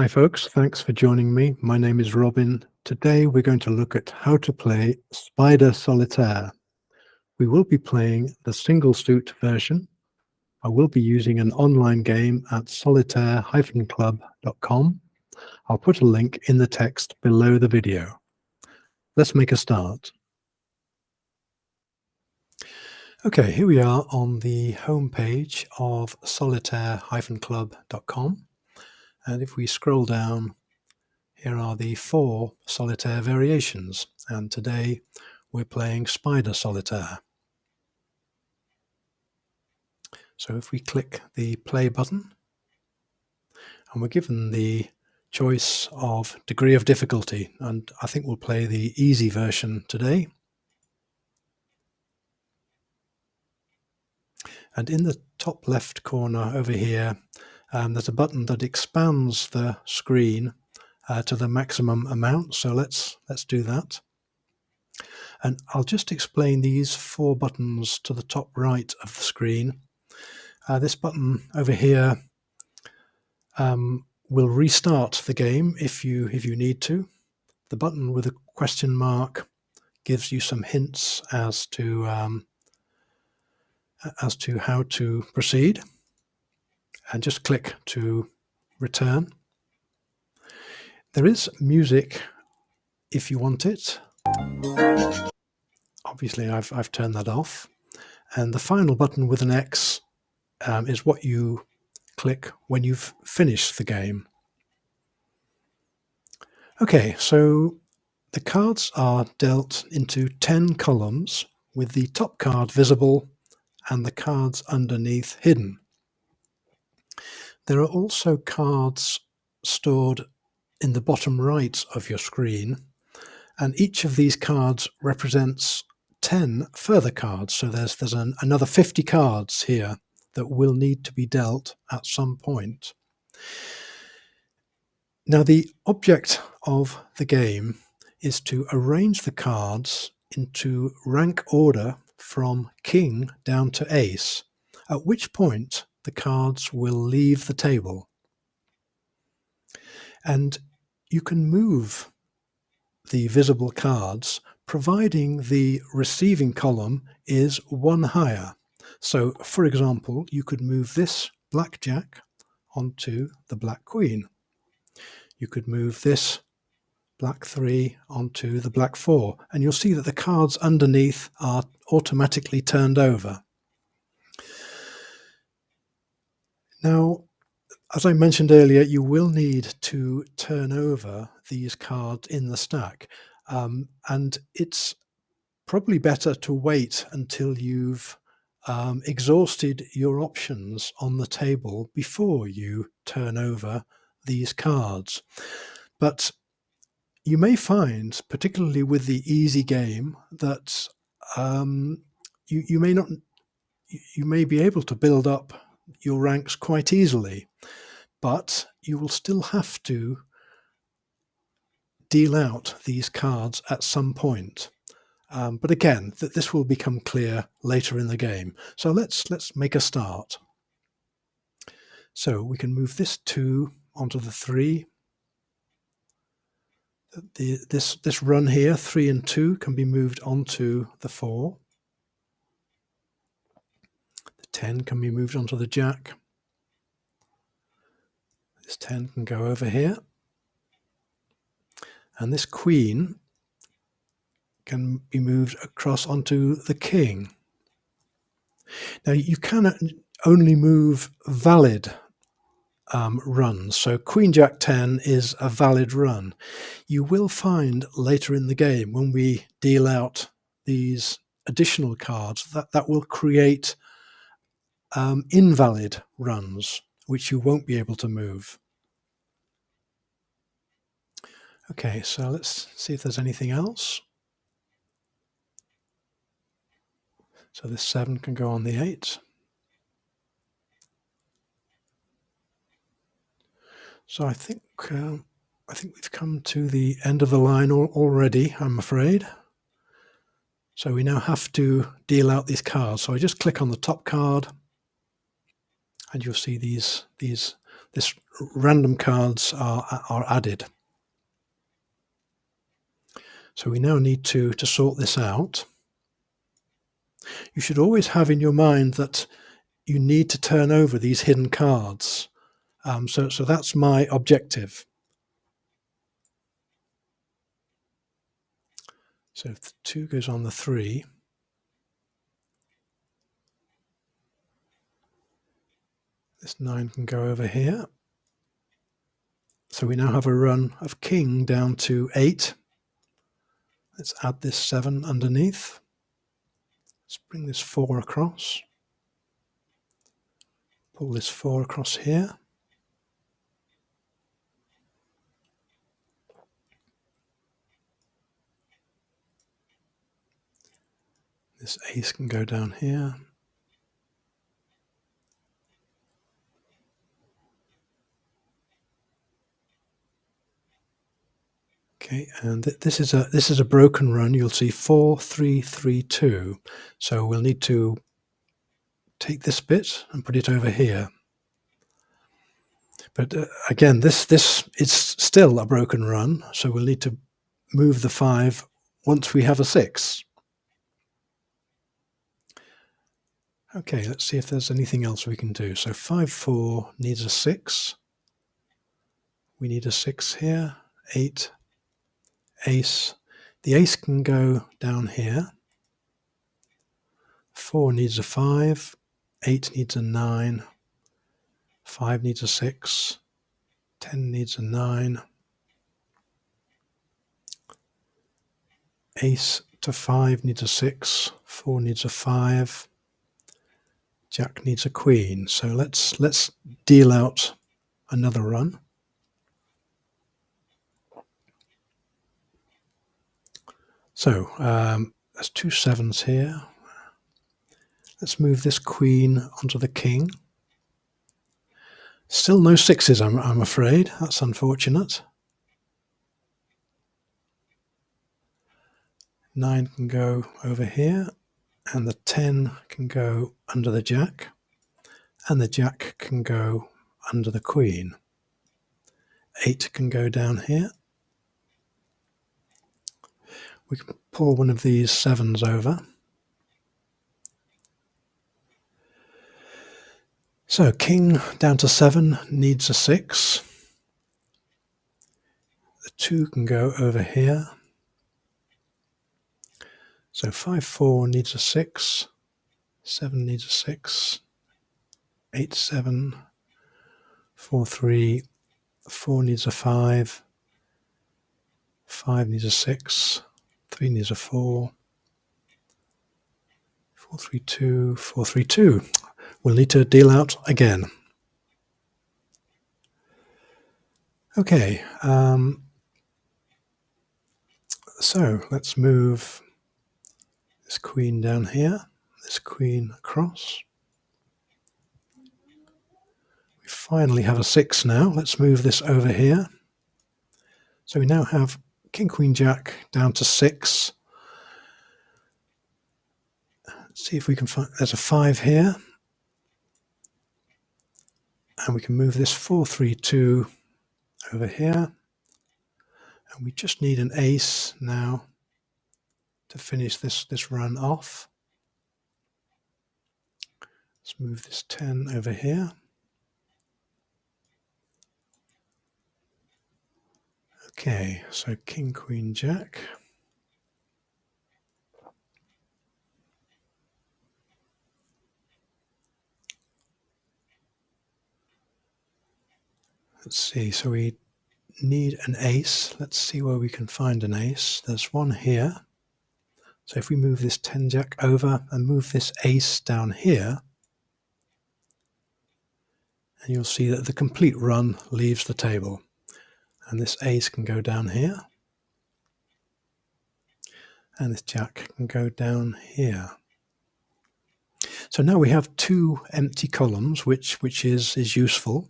Hi folks, thanks for joining me. My name is Robin. Today we're going to look at how to play Spider Solitaire. We will be playing the single suit version. I will be using an online game at solitaire-club.com. I'll put a link in the text below the video. Let's make a start. Okay, here we are on the home page of solitaire-club.com. And if we scroll down, here are the 4 solitaire variations, and today we're playing Spider Solitaire. So if we click the play button, and we're given the choice of degree of difficulty, and I think we'll play the easy version today. And in the top left corner over here, there's a button that expands the screen to the maximum amount. So let's do that. And I'll just explain these 4 buttons to the top right of the screen. This button over here will restart the game if you need to. The button with a question mark gives you some hints as to how to proceed, and just click to return. There is music if you want it. Obviously I've turned that off. And the final button with an X is what you click when you've finished the game. Okay, so the cards are dealt into 10 columns with the top card visible and the cards underneath hidden. There are also cards stored in the bottom right of your screen, and each of these cards represents 10 further cards. So there's another 50 cards here that will need to be dealt at some point. Now, the object of the game is to arrange the cards into rank order from king down to ace, at which point the cards will leave the table. And you can move the visible cards providing the receiving column is 1 higher. So, for example, you could move this black jack onto the black queen. You could move this black 3 onto the black 4, and you'll see that the cards underneath are automatically turned over. Now, as I mentioned earlier, you will need to turn over these cards in the stack, and it's probably better to wait until you've exhausted your options on the table before you turn over these cards. But you may find, particularly with the easy game, that you may be able to build up your ranks quite easily, but you will still have to deal out these cards at some point. But again, this will become clear later in the game. So let's make a start. So we can move this 2 onto the 3. This run here, 3 and 2, can be moved onto the 4. The 10 can be moved onto the jack. This 10 can go over here. And this queen can be moved across onto the king. Now you can only move valid runs. So Queen Jack 10 is a valid run. You will find later in the game, when we deal out these additional cards, that will create invalid runs, which you won't be able to move. Okay, so let's see if there's anything else. So this 7 can go on the 8. So I think we've come to the end of the line already, I'm afraid. So we now have to deal out these cards. So I just click on the top card, and you'll see these this random cards are added. So we now need to sort this out. You should always have in your mind that you need to turn over these hidden cards. So that's my objective. So if the 2 goes on the 3, this 9 can go over here. So we now have a run of king down to 8. Let's add this 7 underneath. Let's bring this 4 across. Pull this 4 across here. This ace can go down here. Okay, and this is a broken run. You'll see 4, 3, 3, 2. So we'll need to take this bit and put it over here. But again, this is still a broken run, so we'll need to move the 5 once we have a 6. Okay, let's see if there's anything else we can do. So 5, 4 needs a 6. We need a 6 here. 8, ace. The ace can go down here. 4 needs a 5. 8 needs a 9. 5 needs a 6. 10 needs a 9. Ace to 5 needs a 6. 4 needs a 5. Jack needs a queen. So let's deal out another run. So there's 2 7s here. Let's move this queen onto the king. Still no 6s, I'm afraid. That's unfortunate. 9 can go over here, and the 10 can go under the jack, and the jack can go under the queen. 8 can go down here. We can pull one of these 7s over. So king down to 7 needs a 6. The 2 can go over here. So 5, 4 needs a 6. 7 needs a 6. 8, 7. 4, 3. 4 needs a 5. 5 needs a 6. 3 needs a 4. 4, 3, 2. 4, 3, 2. We'll need to deal out again. Okay, so let's move this queen down here, this queen across. We finally have a 6 now. Let's move this over here. So we now have king, queen, jack down to 6. Let's see if we can find, there's a 5 here. And we can move this 4, 3, 2 over here. And we just need an ace now to finish this run off. Let's move this 10 over here. Okay, so king, queen, jack. Let's see, so we need an ace. Let's see where we can find an ace. There's one here. So if we move this 10 jack over and move this ace down here, and you'll see that the complete run leaves the table. And this ace can go down here. And this jack can go down here. So now we have 2 empty columns, which is useful.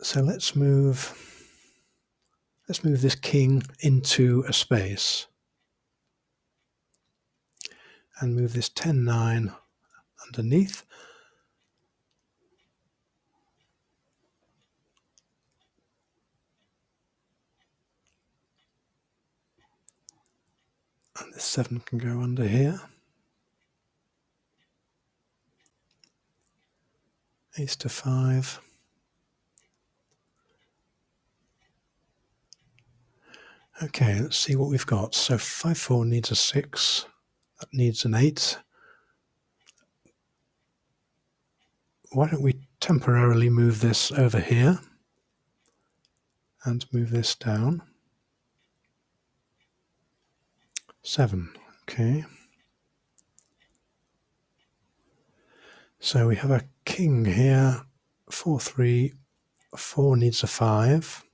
So let's move this king into a space. And move this 10, 9 underneath. And this 7 can go under here. Ace to 5. Okay, let's see what we've got. So 5-4 needs a 6. That needs an 8. Why don't we temporarily move this over here and move this down? 7. Okay. So we have a king here. 4-3. 4 needs a 5.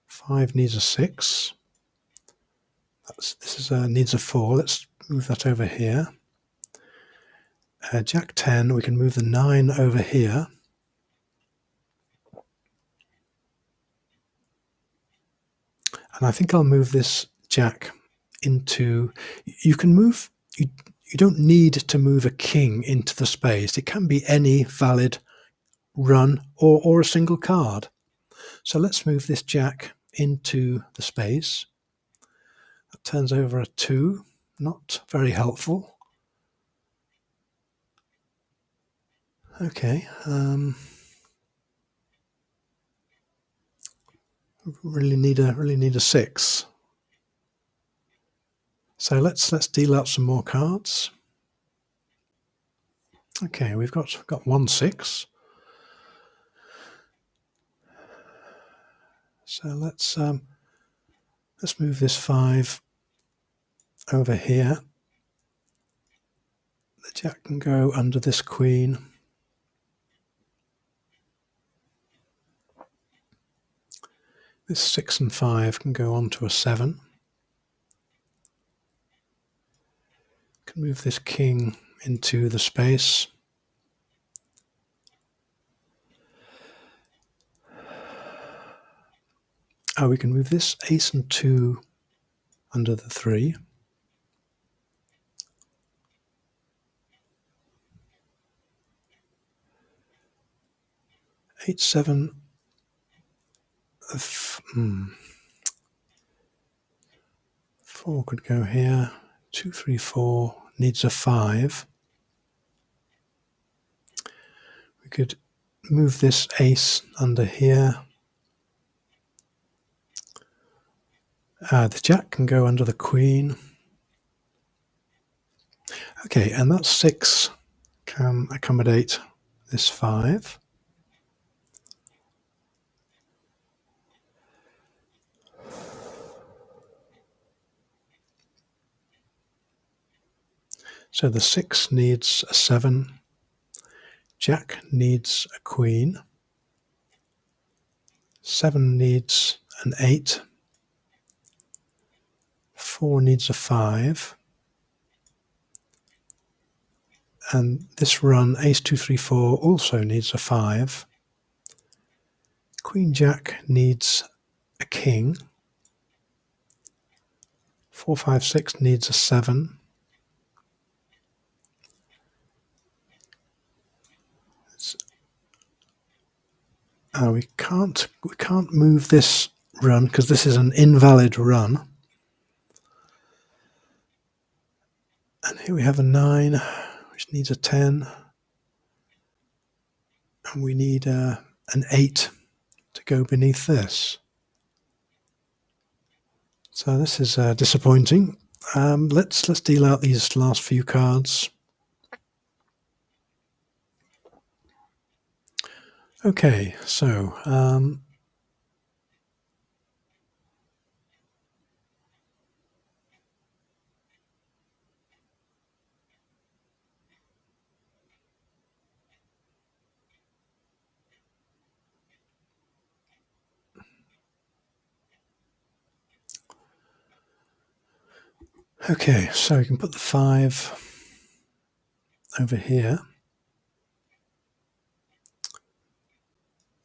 5 needs a 6. Needs a 4. Let's move that over here. Jack 10, we can move the 9 over here. And I think I'll move this Jack into... You can move... You don't need to move a king into the space. It can be any valid run or a single card. So let's move this Jack into the space. That turns over a 2. Not very helpful. Okay. Really need a 6. So let's deal out some more cards. Okay, we've got 1 6. So let's move this 5 over here. The Jack can go under this queen. This 6 and 5 can go on to a 7. Can move this king into the space. Oh, we can move this ace and 2 under the 3. Eight, 7. 4 could go here. 2, 3, 4 needs a 5. We could move this ace under here. The Jack can go under the queen. Okay, and that 6 can accommodate this 5. So the 6 needs a 7. Jack needs a queen. 7 needs an 8. 4 needs a 5. And this run, ace 2, 3, 4, also needs a 5. Queen Jack needs a king. 4, 5, 6 needs a 7. We can't move this run because this is an invalid run. And here we have a 9, which needs a 10. And we need an 8 to go beneath this. So this is disappointing. Let's deal out these last few cards. Okay, so okay, so you can put the 5 over here.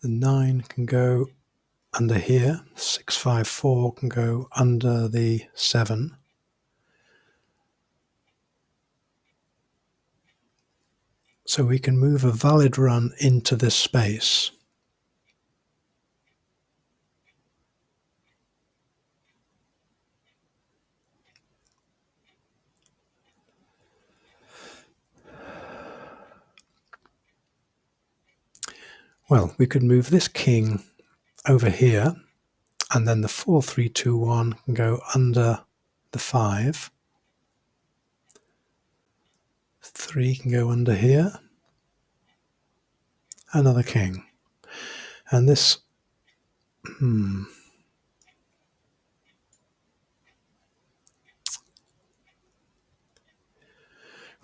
The 9 can go under here. 6, 5, 4 can go under the 7. so we can move a valid run into this space. Well, we could move this king over here, and then the 4, 3, 2, 1 can go under the 5. 3 can go under here. Another king. And this...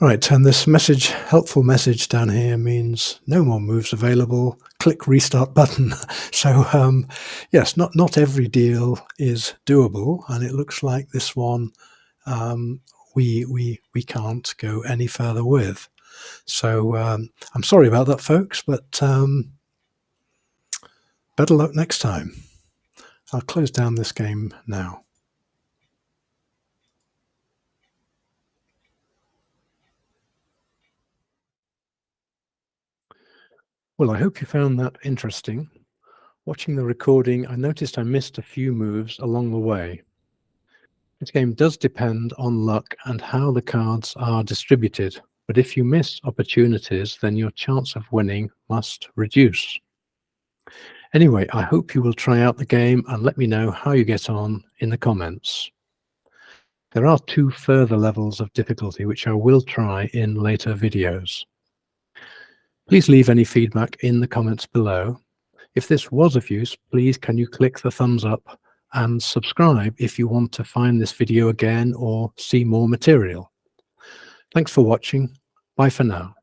Right, and this message, helpful message down here means no more moves available. Click restart button. So yes, not every deal is doable, and it looks like this one we can't go any further with. So I'm sorry about that, folks, but better luck next time. I'll close down this game now. Well, I hope you found that interesting. Watching the recording, I noticed I missed a few moves along the way. This game does depend on luck and how the cards are distributed, but if you miss opportunities, then your chance of winning must reduce. Anyway, I hope you will try out the game and let me know how you get on in the comments. There are 2 further levels of difficulty which I will try in later videos. Please leave any feedback in the comments below. If this was of use, please can you click the thumbs up and subscribe if you want to find this video again or see more material. Thanks for watching. Bye for now.